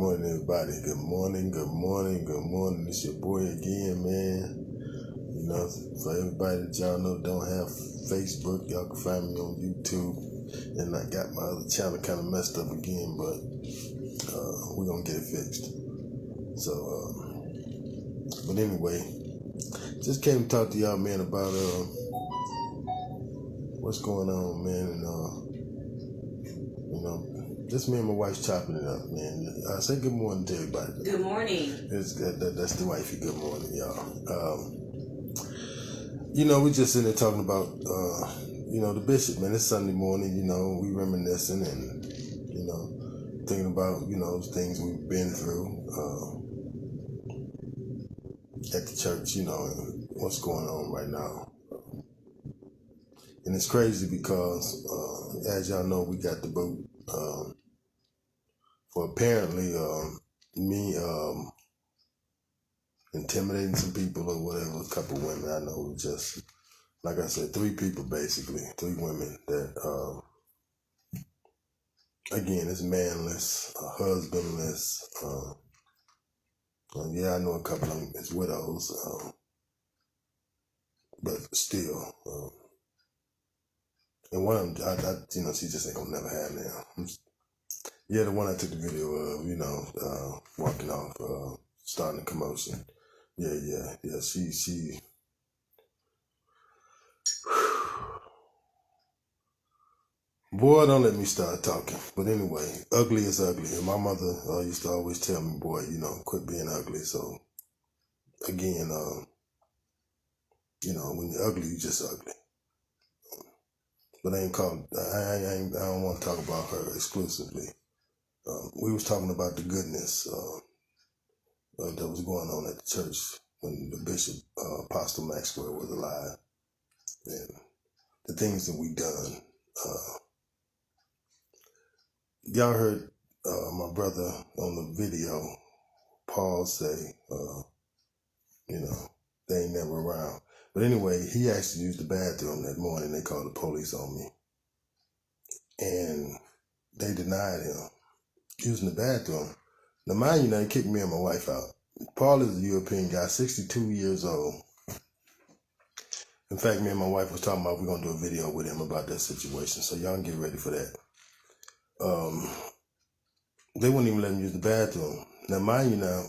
morning, everybody. Good morning, good morning, good morning. It's your boy again, man. You know, for everybody that y'all know don't have Facebook, y'all can find me on YouTube. And I got my other channel kind of messed up again, but we're going to get it fixed. So, but anyway, just came to talk to y'all, man, about what's going on, man, and you know, just me and my wife chopping it up, man. I say good morning to everybody. Good morning. That's the wifey. Good morning, y'all. You know, we just sitting there talking about, you know, the bishop, man. It's Sunday morning, you know, we reminiscing and, you know, thinking about, you know, things we've been through at the church, you know, and what's going on right now. And it's crazy because, as y'all know, we got the boot for apparently me intimidating some people or whatever, a couple of women I know, just, like I said, 3 people basically, 3 women that, again, it's manless, husbandless. Yeah, I know a couple of them is widows, but still. And one of them, I, you know, she just ain't gonna never have now. Yeah, the one I took the video of, you know, walking off, starting a commotion. Yeah, she. Boy, don't let me start talking. But anyway, ugly is ugly. And my mother used to always tell me, boy, you know, quit being ugly. So, again, you know, when you're ugly, you're just ugly. But I don't want to talk about her exclusively. We was talking about the goodness that was going on at the church when the bishop, Apostle Maxwell, was alive. And the things that we done. Y'all heard my brother on the video, Paul, say, you know, they ain't never around. But anyway, he actually used the bathroom that morning. They called the police on me. And they denied him using the bathroom. Now, mind you, they kicked me and my wife out. Paul is a European guy, 62 years old. In fact, me and my wife was talking about we're going to do a video with him about that situation. So y'all can get ready for that. They wouldn't even let him use the bathroom. Now, mind you now,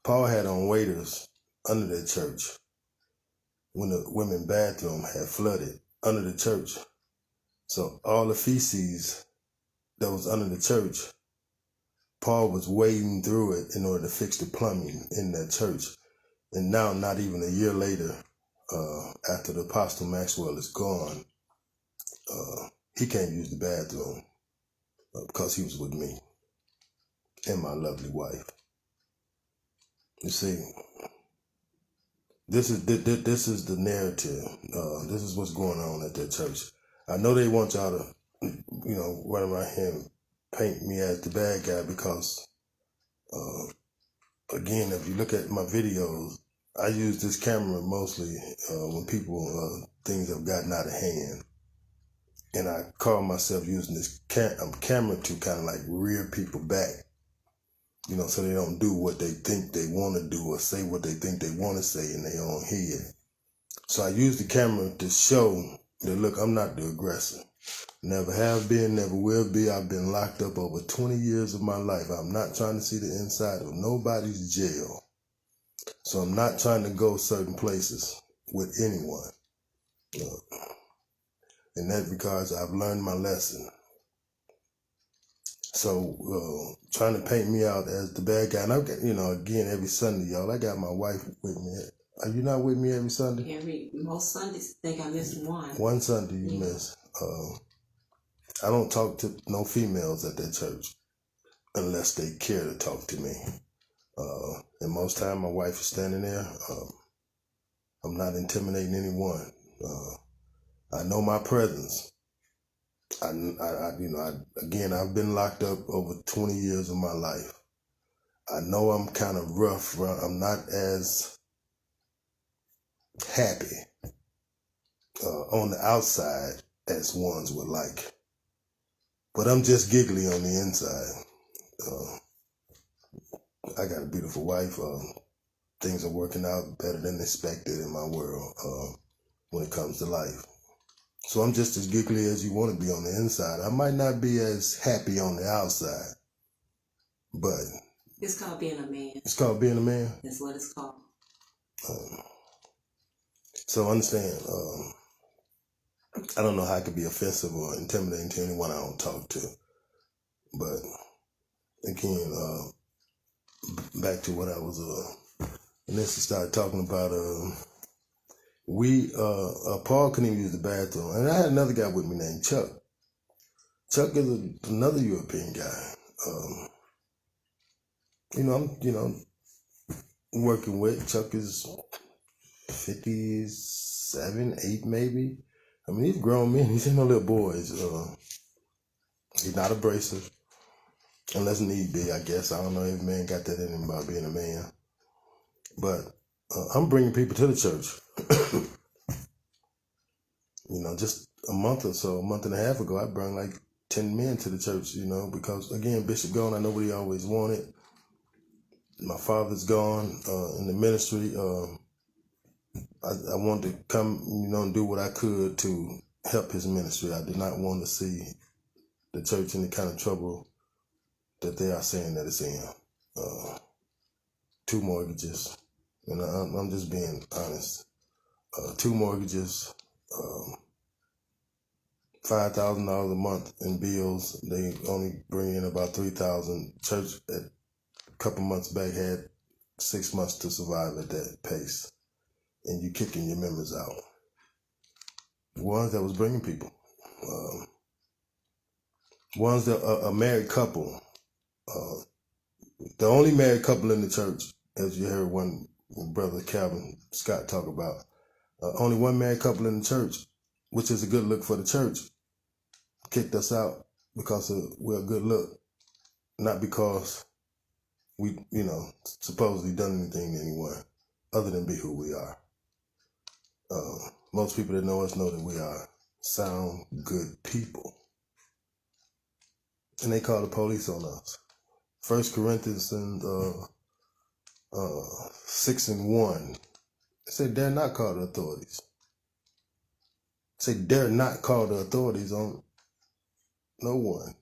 Paul had on waiters under that church when the women's bathroom had flooded under the church. So all the feces that was under the church, Paul was wading through it in order to fix the plumbing in that church. And now, not even a year later, after the Apostle Maxwell is gone, he can't use the bathroom because he was with me and my lovely wife. You see, this is the narrative. This is what's going on at that church. I know they want y'all to, you know, run around here and paint me as the bad guy because, again, if you look at my videos, I use this camera mostly when people, things have gotten out of hand. And I call myself using this camera to kind of like rear people back, you know, so they don't do what they think they want to do or say what they think they want to say in their own head. So I use the camera to show that, look, I'm not the aggressor. Never have been, never will be. I've been locked up over 20 years of my life. I'm not trying to see the inside of nobody's jail. So I'm not trying to go certain places with anyone. In that regards, I've learned my lesson. So trying to paint me out as the bad guy. And I got, you know, again, every Sunday, y'all, I got my wife with me. Are you not with me every Sunday? Most Sundays, I think I miss one. One Sunday you miss. I don't talk to no females at that church unless they care to talk to me. And most time my wife is standing there. I'm not intimidating anyone. I know my presence. Again, I've been locked up over 20 years of my life. I know I'm kind of rough. I'm not as happy on the outside as ones would like. But I'm just giggly on the inside. I got a beautiful wife. Things are working out better than expected in my world when it comes to life. So I'm just as giggly as you want to be on the inside. I might not be as happy on the outside, but It's called being a man. it's called being a man. That's what it's called. So understand, I don't know how I could be offensive or intimidating to anyone I don't talk to. But again, back to what I was, initially started talking about, Paul couldn't even use the bathroom. And I had another guy with me named Chuck. Chuck is another European guy. I'm working with. Chuck is 57, 8 maybe. I mean, he's a grown man. He's no little boys. He's not abrasive, unless need be, I guess. I don't know if man got that in him about being a man. But I'm bringing people to the church. Just a month and a half ago, I brought like 10 men to the church, because, again, Bishop gone. I know what he always wanted. My father's gone in the ministry. I wanted to come, and do what I could to help his ministry. I did not want to see the church in the kind of trouble that they are saying that it's in. 2 mortgages, and I'm just being honest. 2 mortgages, $5,000 a month in bills. They only bring in about $3,000. Church at a couple months back had 6 months to survive at that pace, and you kicking your members out. Ones that was bringing people, ones that a married couple. The only married couple in the church, as you heard one brother Calvin Scott talk about, only one married couple in the church, which is a good look for the church, kicked us out because we're a good look, not because we, supposedly done anything to anyone other than be who we are. Most people that know us know that we are sound, good people. And they call the police on us. 1 Corinthians 6:1. It said, dare not call the authorities. It said, dare not call the authorities on no one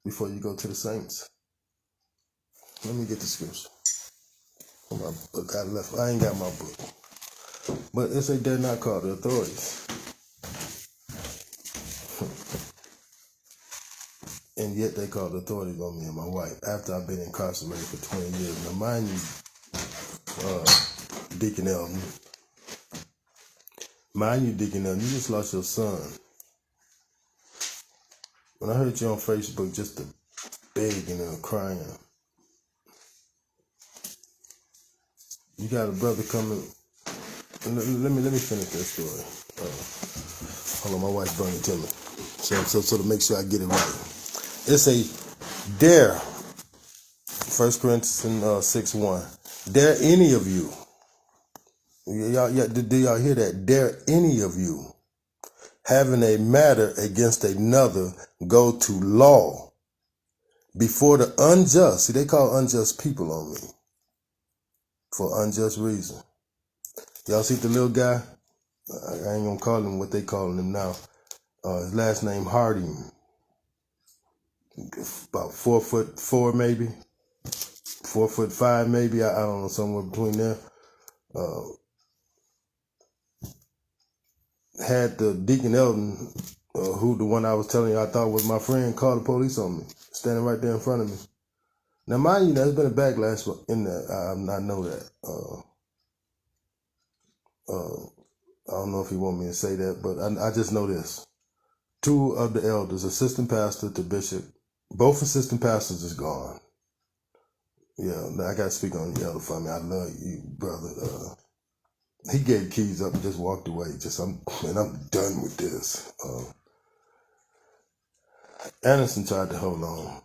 before you go to the saints. Let me get the scripture. My book I left. I ain't got my book. But it said, dare not call the authorities. And yet they called the authorities on me and my wife after I've been incarcerated for 20 years. Now, mind you, Deacon Elton. Mind you, Deacon Elton, you just lost your son. When I heard you on Facebook just begging and crying, you got a brother coming. Let me finish that story. Hold on, my wife brought it to me. So to make sure I get it right. It's a dare, 1 Corinthians 6:1. Dare any of you. Do y'all hear that? Dare any of you, having a matter against another, go to law before the unjust. See, they call unjust people on me for unjust reason. Y'all see the little guy? I ain't gonna call him what they calling him now. His last name Harding. About 4'4" maybe, 4'5" maybe. I don't know, somewhere between there. Had the Deacon Elton, who the one I was telling you I thought was my friend, call the police on me, standing right there in front of me. Now, mind you, there's been a backlash in that. I know that. I don't know if he want me to say that, but I just know this. 2 of the elders, assistant pastor to bishop, both assistant pastors is gone. Yeah, I got to speak on the elder for me. I love you, brother. He gave keys up and just walked away. I'm done with this. Anderson tried to hold on.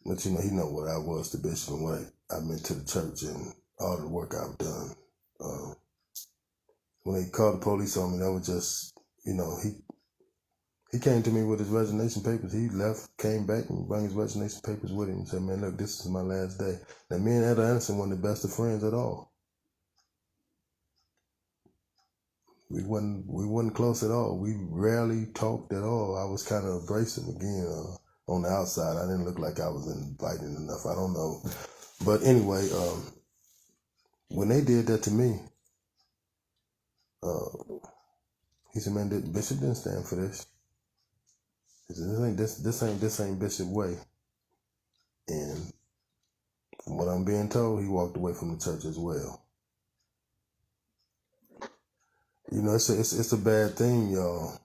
But he know what I was to bishop and what I meant to the church and all the work I've done. When they called the police on me, that was just, He came to me with his resignation papers. He left, came back, and brought his resignation papers with him and said, man, look, this is my last day. Now, me and Etta Anderson weren't the best of friends at all. We wasn't close at all. We rarely talked at all. I was kind of abrasive again on the outside. I didn't look like I was inviting enough. I don't know. But anyway, when they did that to me, he said, man, the Bishop didn't stand for this. He said, this ain't Bishop way. And from what I'm being told, he walked away from the church as well. You know, it's a bad thing, y'all.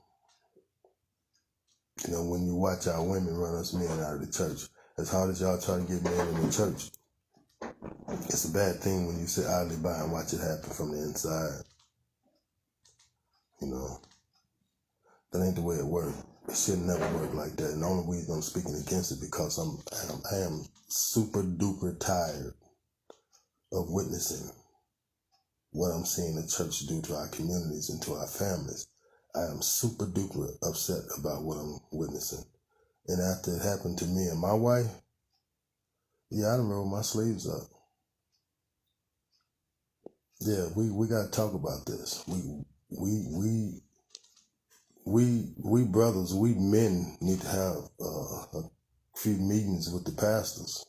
You know, when you watch our women run us men out of the church, as hard as y'all try to get men in the church, it's a bad thing when you sit idly by and watch it happen from the inside. You know, that ain't the way it works. It should never work like that. And the only reason I'm speaking against it because I am super duper tired of witnessing what I'm seeing the church do to our communities and to our families. I am super duper upset about what I'm witnessing. And after it happened to me and my wife, yeah, I done rolled my sleeves up. Yeah, we gotta talk about this. We brothers, we men need to have a few meetings with the pastors.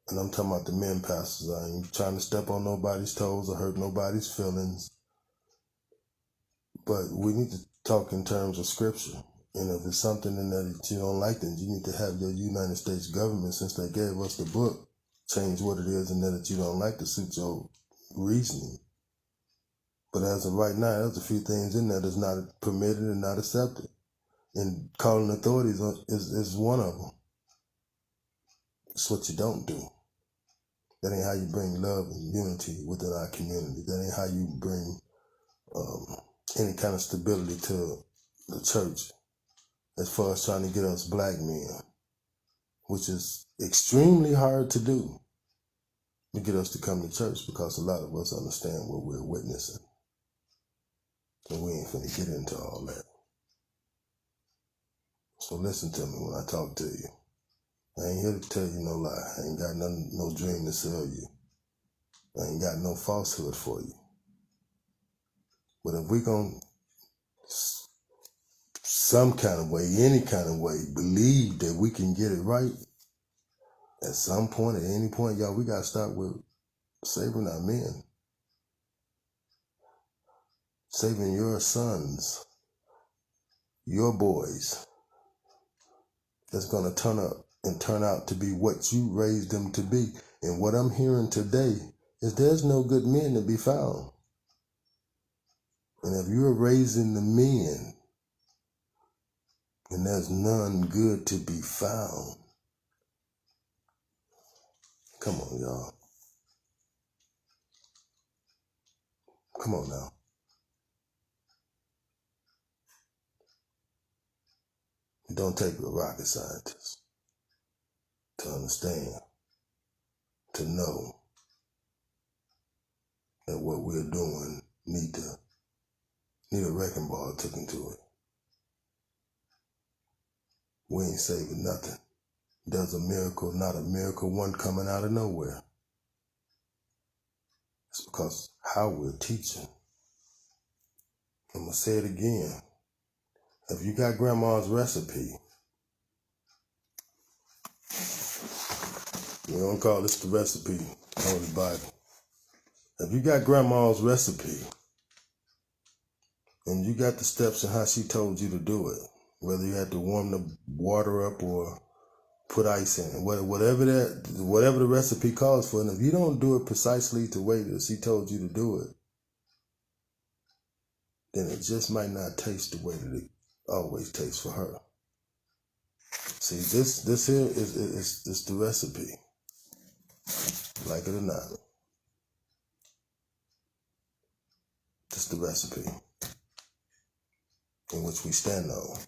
And I'm talking about the men pastors. I ain't trying to step on nobody's toes or hurt nobody's feelings. But we need to talk in terms of scripture. And if it's something in there that you don't like, then you need to have your United States government, since they gave us the book, change what it is in there that you don't like to suit your reasoning. But as of right now, there's a few things in there that's not permitted and not accepted. And calling authorities is one of them. It's what you don't do. That ain't how you bring love and unity within our community. That ain't how you bring any kind of stability to the church as far as trying to get us black men, which is extremely hard to do, to get us to come to church, because a lot of us understand what we're witnessing. And we ain't finna get into all that. So listen to me when I talk to you. I ain't here to tell you no lie. I ain't got no dream to sell you. I ain't got no falsehood for you. But if we gon' some kind of way, any kind of way, believe that we can get it right, at some point, at any point, y'all, we gotta start with saving our men. Saving your sons, your boys, that's gonna turn up and turn out to be what you raised them to be. And what I'm hearing today is there's no good men to be found. And if you're raising the men and there's none good to be found, come on, y'all. Come on now. It don't take a rocket scientist to understand, to know that what we're doing need a wrecking ball taken to it. We ain't saving nothing. There's a miracle, not a miracle, one coming out of nowhere. It's because how we're teaching. I'm going to say it again. If you got grandma's recipe, we don't call this the recipe, Holy Bible. If you got grandma's recipe, and you got the steps and how she told you to do it, whether you had to warm the water up or put ice in it, whatever the recipe calls for, and if you don't do it precisely the way that she told you to do it, then it just might not taste the way that it always tastes for her. See, this here is the recipe, like it or not. This is the recipe in which we stand on.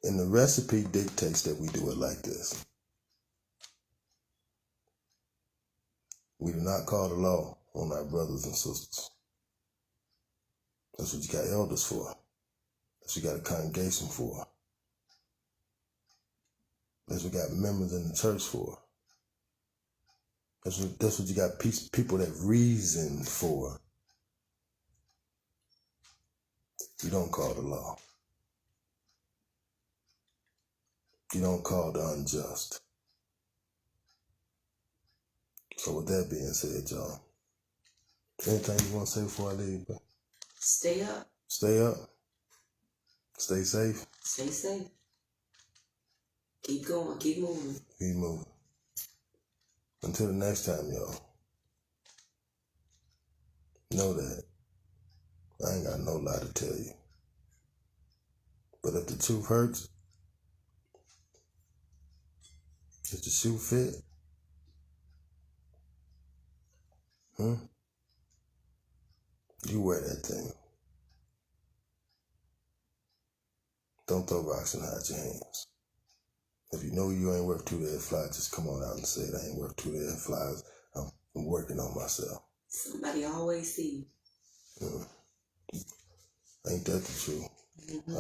And the recipe dictates that we do it like this. We do not call the law on our brothers and sisters. That's what you got elders for. That's what you got a congregation for. That's what you got members in the church for. That's what you got people that reason for. You don't call the law. You don't call the unjust. So with that being said, y'all, anything you want to say before I leave? Stay up. Stay up. Stay safe. Stay safe. Keep going. Keep moving. Keep moving. Until the next time, y'all, know that I ain't got no lie to tell you. But if the truth hurts, if the shoe fit, you wear that thing. Don't throw rocks and hide your hands. If you know you ain't worth 2 dead flies, just come on out and say it. I ain't worth 2 dead flies. I'm working on myself. Somebody always see you. Ain't that the truth?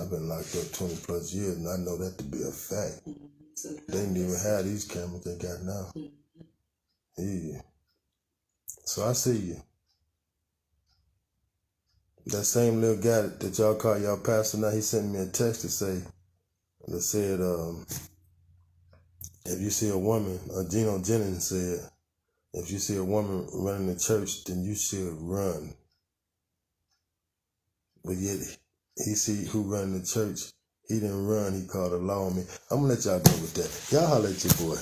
I've been locked up 20 plus years, and I know that to be a fact. They didn't even have these cameras they got now. Yeah. So I see you. That same little guy that y'all call y'all pastor now, he sent me a text that said, if you see a woman, Geno Jennings said, if you see a woman running the church, then you should run. But yet, he see who run the church. He didn't run. He called the law on me. I'm going to let y'all go with that. Y'all holler at your boy.